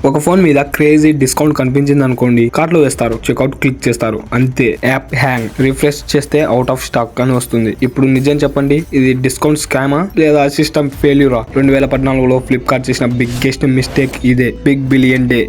ఒక ఫోన్ మీద crazy discount కనిపించింది అనుకోండి, కార్ట్ లో వేస్తారు, చెక్అవుట్ క్లిక్ చేస్తారు, అంతే యాప్ హ్యాంగ్. రిఫ్రెష్ చేస్తే అవుట్ ఆఫ్ స్టాక్ అని వస్తుంది. ఇప్పుడు నిజం చెప్పండి, ఇది డిస్కౌంట్ స్కామా లేదా సిస్టమ్ ఫెయిల్యూరా? 2014లో ఫ్లిప్కార్ట్ చేసిన బిగ్గెస్ట్ మిస్టేక్ ఇదే. Big billion day,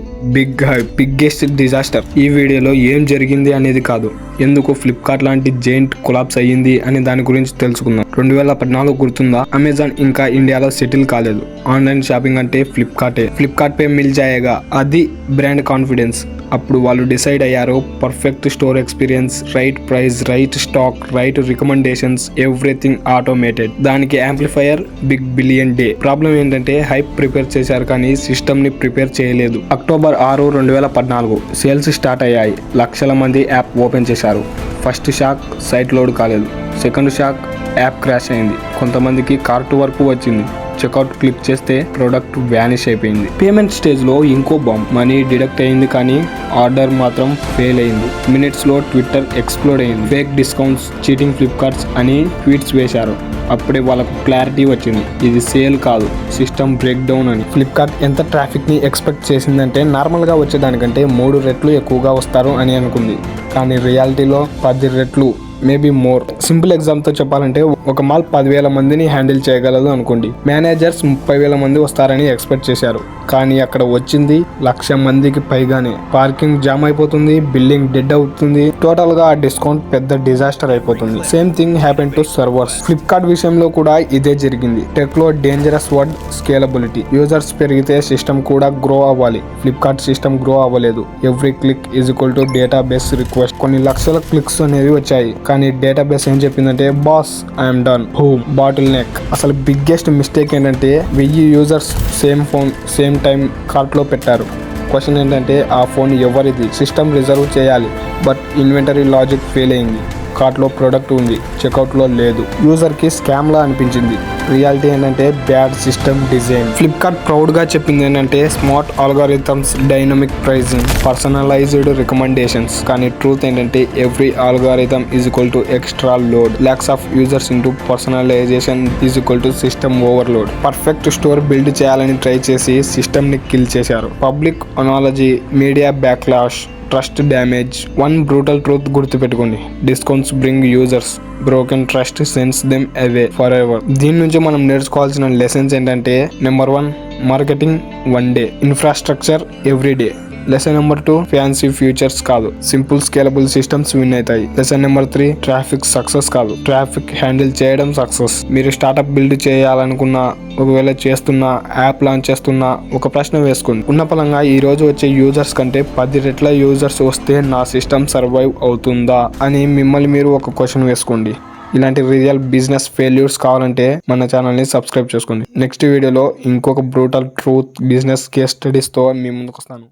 biggest disaster. ఈ వీడియోలో ఏం జరిగింది అనేది కాదు, ఎందుకు ఫ్లిప్కార్ట్ లాంటి జైంట్ కొలాప్స్ అయ్యింది అనే దాని గురించి తెలుసుకుందాం. 2014 గుర్తుందా? అమెజాన్ ఇంకా ఇండియాలో సెటిల్ కాలేదు. ఆన్లైన్ షాపింగ్ అంటే ఫ్లిప్కార్ట్ పే మిల్ జాయేగా, అది బ్రాండ్ కాన్ఫిడెన్స్. అప్పుడు వాళ్ళు డిసైడ్ అయ్యారు, perfect store experience, right price, right stock, right recommendations, everything automated. దానికి amplifier big billion day. Problem ఏంటంటే హైప్ ప్రిపేర్ చేశారు కానీ సిస్టమ్ ని ప్రిపేర్ చేయలేదు. అక్టోబర్ 6, 2014 సేల్స్ స్టార్ట్ అయ్యాయి. లక్షల మంది యాప్ ఓపెన్ చేశారు. ఫస్ట్ షాక్, సైట్ లోడ్ కాలేదు. సెకండ్ షాక్, యాప్ క్రాష్ అయింది. కొంతమందికి కార్ట్ వరకు వచ్చింది. చెక్అవుట్ క్లిక్ చేస్తే ప్రోడక్ట్ వ్యానిష్ అయిపోయింది. పేమెంట్ స్టేజ్ లో ఇంకో బాంబ్, మనీ డిడక్ట్ అయింది కానీ ఆర్డర్ మాత్రం ఫెయిల్ అయింది. మినిట్స్ లో ట్విట్టర్ ఎక్స్ప్లోడ్ అయింది. ఫేక్ డిస్కౌంట్స్, చీటింగ్ ఫ్లిప్కార్ట్స్ అని ట్వీట్స్ వేశారు. అప్పుడే వాళ్ళకు క్లారిటీ వచ్చింది, ఇది సేల్ కాదు, సిస్టమ్ బ్రేక్ డౌన్ అని. ఫ్లిప్కార్ట్ ఎంత ట్రాఫిక్ ని ఎక్స్పెక్ట్ చేసిందంటే నార్మల్ గా వచ్చేదానికంటే 3 రెట్లు ఎక్కువగా వస్తారు అని అనుకుంది. కానీ రియాలిటీలో 10 రెట్లు, మేబీ మోర్. సింపుల్ ఎగ్జాంపుల్ తో చెప్పాలంటే, ఒక మాల్ 10,000 మందిని హ్యాండిల్ చేయగలదు అనుకోండి. మేనేజర్స్ 30,000 మంది వస్తారని ఎక్స్పెక్ట్ చేశారు, కానీ అక్కడ వచ్చింది 1,00,000 మందికి పైగానే. పార్కింగ్ జామ్ అయిపోతుంది, బిల్డింగ్ డెడ్ అవుతుంది, టోటల్ గా ఆ డిస్కౌంట్ పెద్ద డిజాస్టర్ అయిపోతుంది. Same thing happen to servers. Flipkart విషయంలో కూడా ఇదే జరిగింది. టెక్ లో డేంజరస్ వర్డ్ స్కేలబిలిటీ. యూజర్స్ పెరిగితే సిస్టమ్ కూడా గ్రో అవ్వాలి. ఫ్లిప్కార్ట్ సిస్టమ్ గ్రో అవ్వలేదు. Every click is equal to database request. కొన్ని లక్షల క్లిక్స్ అనేవి వచ్చాయి, కానీ డేటాబేస్ ఏం చెప్పిందంటే, boss I'm done, home, bottle neck. అసలు బిగ్గెస్ట్ మిస్టేక్ ఏంటంటే 1000 users same phone same time cart లో పెట్టారు. క్వశ్చన్ ఏంటంటే, ఆ ఫోన్ ఎవరిది? సిస్టమ్ రిజర్వ్ చేయాలి, బట్ ఇన్వెంటరీ లాజిక్ ఫెయిల్ అయింది. కార్ట్ లో ప్రొడక్ట్ ఉంది, చెక్అవుట్ లో లేదు. యూజర్ కి స్కామ్ లా అనిపించింది. రియాలిటీ ఏంటంటే bad system design. Flipkart proud గా చెప్పింది ఏంటంటే smart algorithms, dynamic pricing, personalised recommendations. కానీ ట్రూత్ ఏంటంటే every algorithm is equal to extra load. Lots of users into personalisation is equal to system overload. Perfect store build చేయాలని try చేసి system ని kill చేశారు. Public analogy, media backlash, trust damage. One brutal truth గుర్తుపెట్టుకోండి, discounts bring users, broken trust sends them away forever. దీని నుంచి మనం నేర్చుకోవాల్సిన lessons ఏంటంటే, number 1 marketing one day, infrastructure every day. Lesson number 2 fancy features కాదు, simple scalable systems win అవుతాయి. Lesson number 3 traffic success కాదు, traffic handle చేయడం success. మీరు స్టార్ట్అప్ బిల్డ్ చేయాలనుకున్నా, ఒకవేళ చేస్తున్నా, యాప్ లాంచ్ చేస్తున్నా, ఒక ప్రశ్న వేసుకోండి. ఉన్న పలంగా ఈ రోజు వచ్చే యూజర్స్ కంటే 10 రెట్ల యూజర్స్ వస్తే నా సిస్టమ్ సర్వైవ్ అవుతుందా అని మిమ్మల్ని మీరు ఒక క్వశ్చన్ వేసుకోండి. ఇలాంటి రియల్ బిజినెస్ ఫెయిల్యూర్స్ కావాలంటే మన ఛానల్ని సబ్స్క్రైబ్ చేసుకోండి. నెక్స్ట్ వీడియోలో ఇంకొక బ్రూటల్ ట్రూత్ బిజినెస్ కేస్ స్టడీస్తో మీ ముందుకు వస్తాను.